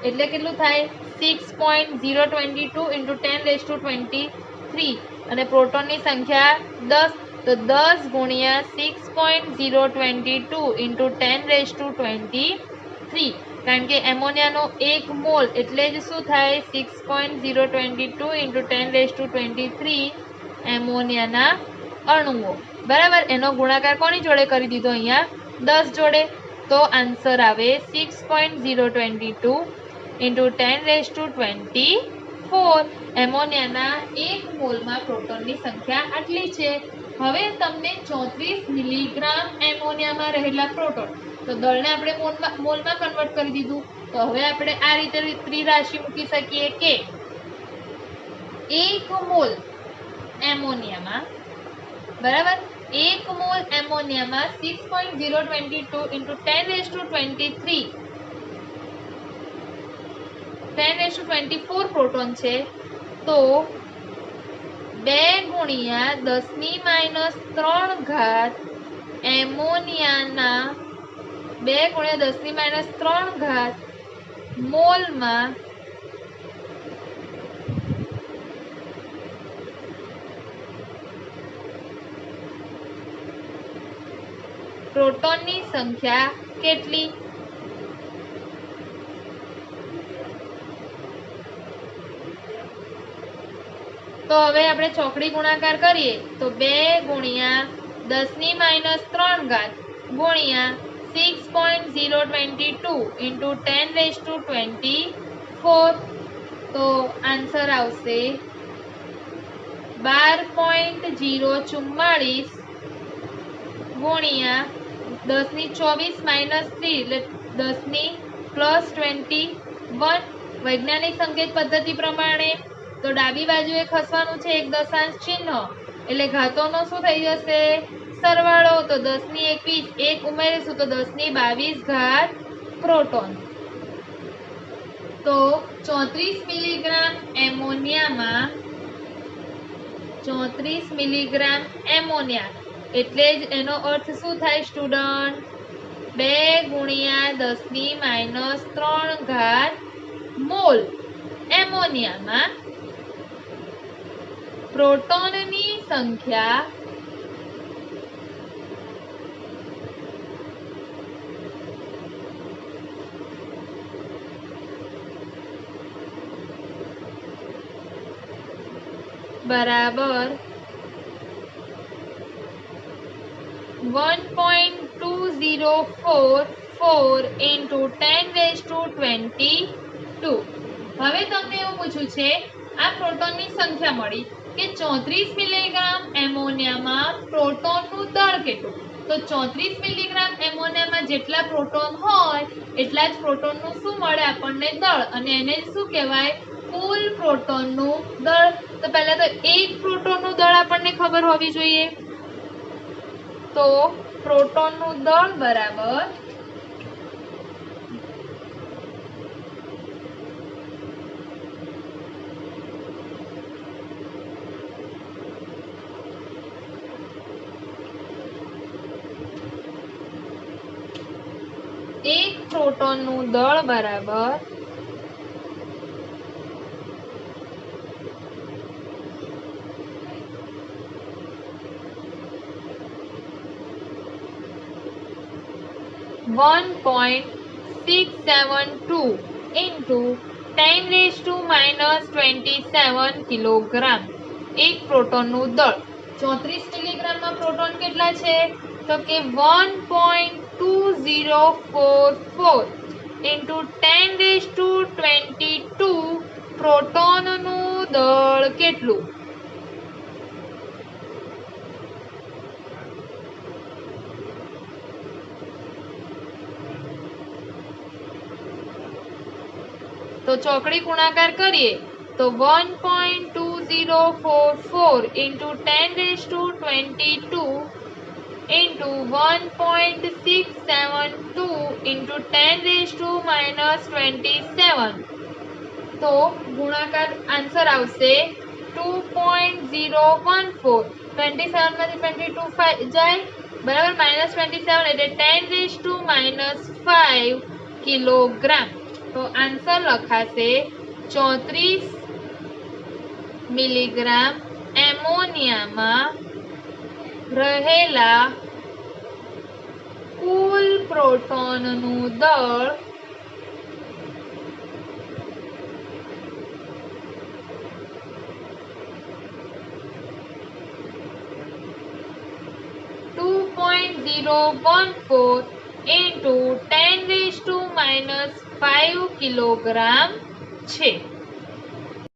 એટલે કેટલું થાય, 6.022 × 10⁻23 અને પ્રોટોનની સંખ્યા 10. તો 10 × 6.022 × 10⁻23, કારણ કે એમોનિયાનો 1 મોલ એટલે જ શું થાય, 6.022 × 10⁻23 એમોનિયાના અણુઓ. બરાબર. એનો ગુણાકાર કોની જોડે કરી દીધો, અહીંયા 10 જોડે. તો આન્સર આવે 6.022 × 10⁻24. એમોનિયાના 1 મોલમાં પ્રોટોનની સંખ્યા આટલી છે. હવે તમને 34 મિલીગ્રામ એમોનિયામાં રહેલા પ્રોટોન, તો દળને આપણે મોલમાં કન્વર્ટ કરી દીધું. તો હવે આપણે આ રીતે ત્રિરાશિ મૂકી શકીએ કે 1 મોલ એમોનિયામાં, બરાબર, 1 મોલ એમોનિયામાં 6.022 × 10⁻24 પ્રોટોન છે. તો 2 × 10⁻³ એમોનિયાના 2 × 10⁻³ મોલમાં પ્રોટોનની સંખ્યા કેટલી? તો હવે આપણે ચોકડી ગુણાકાર કરીએ તો 2 ગુણ્યા 10⁻³ ગુણ્યા 6.022 ઇન્ટુ 10⁻24 તો આન્સર આવશે 12.044 ગુણ્યા 10⁻24 એટલે 10+21 વૈજ્ઞાનિક સંકેત પદ્ધતિ પ્રમાણે તો ડાબી બાજુએ ખસવાનું છે એક દશાંશ ચિહ્ન એટલે ઘાતોનો શું થઈ જશે સરવાળો તો 10⁻21 એક ઉમેરીશું તો 10⁻22 ઘાત પ્રોટોન તો 34 મિલીગ્રામ એમોનિયામાં 34 મિલીગ્રામ એમોનિયા એટલે જ એનો અર્થ શું થાય સ્ટુડન્ટ 2 ગુણ્યા 10⁻³ ઘાત મોલ એમોનિયામાં પ્રોટોનની સંખ્યા બરાબર 1.2044 ઇન્ટુ 10⁻22 હવે તમને એવું પૂછ્યું છે આ પ્રોટોનની સંખ્યા મળી કે 34 મિલીગ્રામ એમોનિયામાં પ્રોટોનનું દળ કેટલું તો 34 મિલીગ્રામ એમોનિયામાં જેટલા પ્રોટોન હોય એટલા જ પ્રોટોનનું શું મળે આપણને દળ અને એને શું કહેવાય કુલ પ્રોટોનનું દળ તો પહેલા તો એક પ્રોટોનનું દળ આપણને ખબર હોવી જોઈએ તો પ્રોટોનનું દળ બરાબર એક પ્રોટોનનું દળ બરાબર 1.672 into 10⁻27 કિલોગ્રામ એક પ્રોટોનનું દળ 34 મિલીગ્રામમાં પ્રોટોન કેટલા છે તો કે 1.2044 into 10⁻22 પ્રોટોનનું દળ કેટલું તો ચોકડી ગુણાકાર કરીએ તો 1.2044 into 10⁻22 into 1.672 into 10⁻27 તો ગુણાકાર આન્સર આવશે 2.014 27 માંથી 22 જાય બરાબર -27 એટલે 10⁻5 કિલોગ્રામ તો આન્સર લખાશે 34 મિલીગ્રામ એમોનિયામાં રહેલા કુલ પ્રોટોનનું દળ 2.014 into 10⁻5 કિલોગ્રામ છે